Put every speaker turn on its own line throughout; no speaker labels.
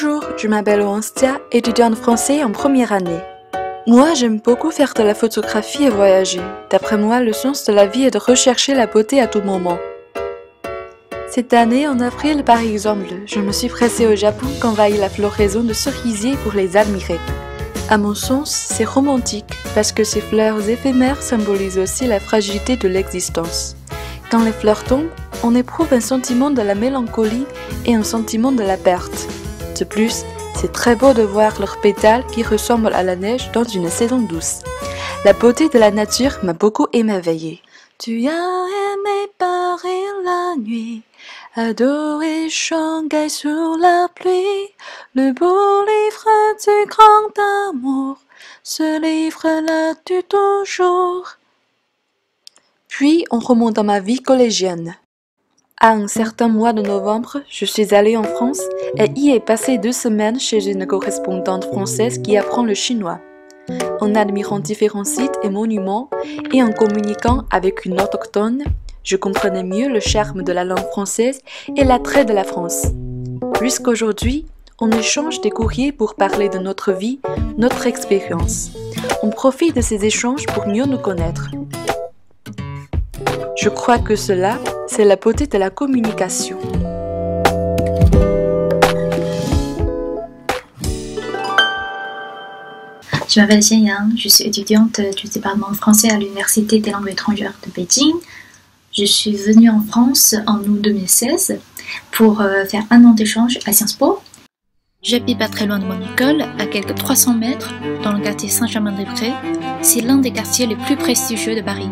Bonjour, je m'appelle Oanstia, étudiante français en première année. Moi, j'aime beaucoup faire de la photographie et voyager. D'après moi, le sens de la vie est de rechercher la beauté à tout moment. Cette année, en avril par exemple, je me suis pressée au Japon qu'envahit la floraison de cerisiers pour les admirer. À mon sens, c'est romantique parce que ces fleurs éphémères symbolisent aussi la fragilité de l'existence. Quand les fleurs tombent, on éprouve un sentiment de la mélancolie et un sentiment de la perte. De plus, c'est très beau de voir leurs pétales qui ressemblent à la neige dans une saison douce. La beauté de la nature m'a beaucoup émerveillée. Tu as aimé Paris la nuit, adoré Shanghai sous la pluie, le beau livre du grand amour, ce livre-là tu toujours. Puis on remonte dans ma vie collégienne. À un certain mois de novembre, je suis allée en France et y ai passé 2 semaines chez une correspondante française qui apprend le chinois. En admirant différents sites et monuments et en communiquant avec une autochtone, je comprenais mieux le charme de la langue française et l'attrait de la France. Puisqu'aujourd'hui, on échange des courriers pour parler de notre vie, notre expérience. On profite de ces échanges pour mieux nous connaître. Je crois que cela, c'est la beauté de la communication.
Je m'appelle Xian Yang, je suis étudiante du département français à l'Université des langues étrangères de Beijing. Je suis venue en France en août 2016 pour faire 1 an d'échange à Sciences Po. J'habite pas très loin de mon école, à quelques 300 mètres, dans le quartier Saint-Germain-des-Prés. C'est l'un des quartiers les plus prestigieux de Paris,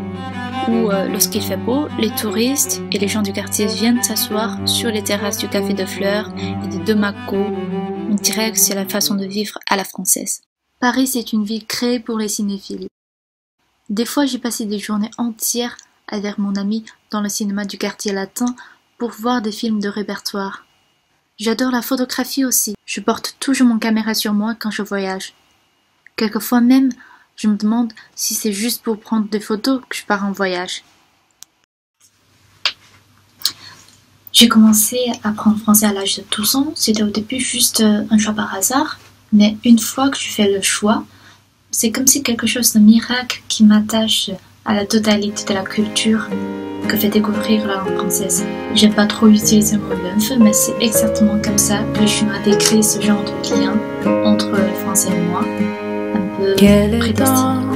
où lorsqu'il fait beau, les touristes et les gens du quartier viennent s'asseoir sur les terrasses du Café de Fleurs et des Deux Macots. On dirait que c'est la façon de vivre à la française. Paris, c'est une ville créée pour les cinéphiles. Des fois, j'ai passé des journées entières avec mon ami dans le cinéma du quartier latin pour voir des films de répertoire. J'adore la photographie aussi. Je porte toujours mon caméra sur moi quand je voyage. Quelquefois même, je me demande si c'est juste pour prendre des photos que je pars en voyage. J'ai commencé à apprendre français à l'âge de 12 ans. C'était au début juste un choix par hasard. Mais une fois que tu fais le choix, c'est comme si quelque chose de miracle qui m'attache à la totalité de la culture que fait découvrir la langue française. J'aime pas trop utiliser le mot lunf, mais c'est exactement comme ça que les Chinois décrivent ce genre de lien entre les Français et moi, un peu prédestiné.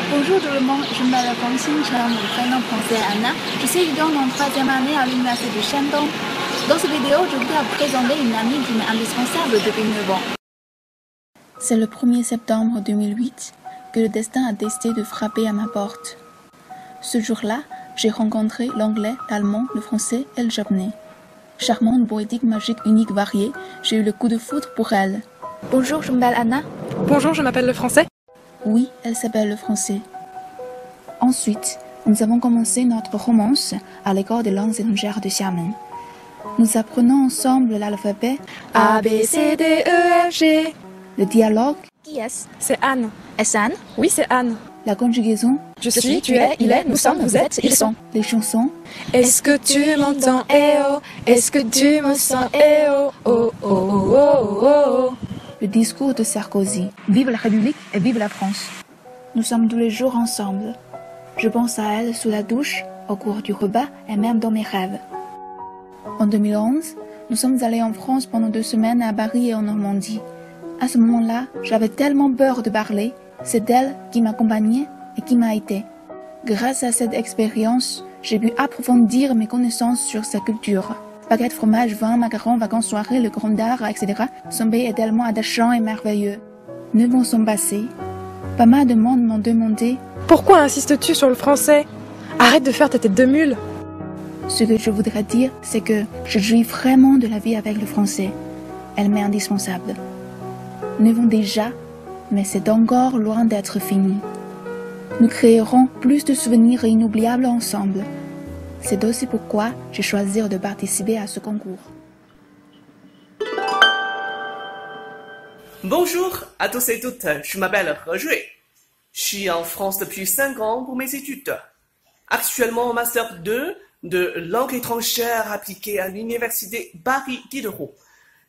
Bonjour tout le monde, je m'appelle Feng Xincheng, mon prénom français Anna. Je suis étudiante en 3e année à l'université de Shandong. Dans cette vidéo, je voudrais vous présenter une amie qui m'est indispensable depuis 9 ans. C'est le 1er septembre 2008 que le destin a décidé de frapper à ma porte. Ce jour-là, j'ai rencontré l'anglais, l'allemand, le français et le japonais. Charmante, poétique, magique, unique, variée, j'ai eu le coup de foudre pour elle. Bonjour, je m'appelle Anna.
Bonjour, je m'appelle le français.
Oui, elle s'appelle le français. Ensuite, nous avons commencé notre romance à l'école des langues étrangères de Xiamen. Nous apprenons ensemble l'alphabet
A, B, C, D, E, F, G.
Le dialogue.
Qui est-ce? C'est Anne.
Est-ce Anne?
Oui, c'est Anne.
La conjugaison.
Je suis, tu es, il est, nous sommes, vous êtes, ils sont.
Les chansons.
Est-ce que tu m'entends? Eh oh. Est-ce que tu me sens? Eh oh. Oh, oh, oh, oh, oh.
Le discours de Sarkozy. Vive la République et vive la France. Nous sommes tous les jours ensemble. Je pense à elle sous la douche, au cours du repas et même dans mes rêves. En 2011, nous sommes allés en France pendant 2 semaines à Paris et en Normandie. À ce moment-là, j'avais tellement peur de parler. C'est elle qui m'accompagnait et qui m'a aidé. Grâce à cette expérience, j'ai pu approfondir mes connaissances sur sa culture. Baguette, fromage, vin, macarons, vacances, soirées, le grand art, etc. Son pays est tellement attachant et merveilleux. 9 ans sont passés. Pas mal de monde m'ont demandé «
Pourquoi insistes-tu sur le français? Arrête de faire ta tête de mule !»
Ce que je voudrais dire, c'est que je jouis vraiment de la vie avec le français. Elle m'est indispensable. 9 ans déjà, mais c'est encore loin d'être fini. Nous créerons plus de souvenirs inoubliables ensemble. C'est aussi pourquoi j'ai choisi de participer à ce concours.
Bonjour à tous et toutes, je m'appelle He Jui. Je suis en France depuis 5 ans pour mes études. Actuellement en Master 2 de langue étrangère appliquée à l'université Paris Diderot.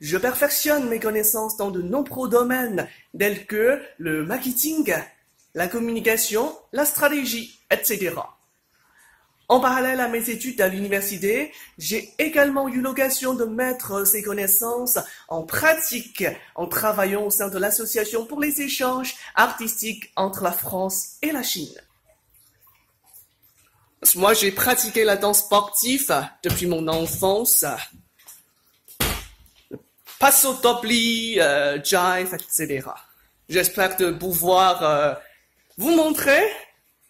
Je perfectionne mes connaissances dans de nombreux domaines tels que le marketing, la communication, la stratégie, etc. En parallèle à mes études à l'université, j'ai également eu l'occasion de mettre ces connaissances en pratique en travaillant au sein de l'Association pour les échanges artistiques entre la France et la Chine. Moi, j'ai pratiqué la danse sportive depuis mon enfance. Passo doppli, jive, etc. J'espère de pouvoir vous montrer,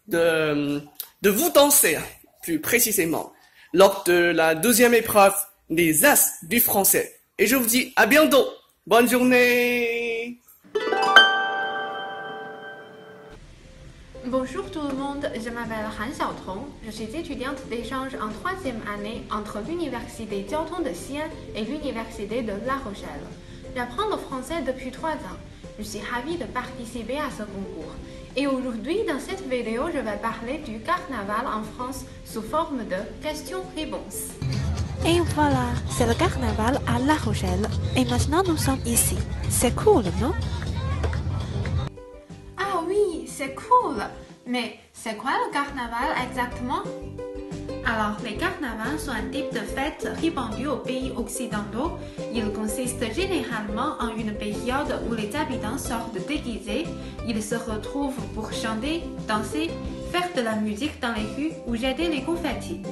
de vous danser plus précisément lors de la deuxième épreuve des As du français. Et je vous dis à bientôt. Bonne journée.
Bonjour tout le monde, je m'appelle Han Xiaotong. Je suis étudiante d'échange en 3e année entre l'Université Jiao Tong de Xi'an et l'Université de La Rochelle. J'apprends le français depuis 3 ans. Je suis ravie de participer à ce concours. Et aujourd'hui, dans cette vidéo, je vais parler du carnaval en France sous forme de questions-réponses.
Et voilà, c'est le carnaval à La Rochelle. Et maintenant, nous sommes ici. C'est cool, non?
Ah oui, c'est cool! Mais c'est quoi le carnaval exactement? Alors, les carnavals sont un type de fête répandu aux pays occidentaux. Ils consistent généralement en une période où les habitants sortent déguisés. Ils se retrouvent pour chanter, danser, faire de la musique dans les rues ou jeter les confettis.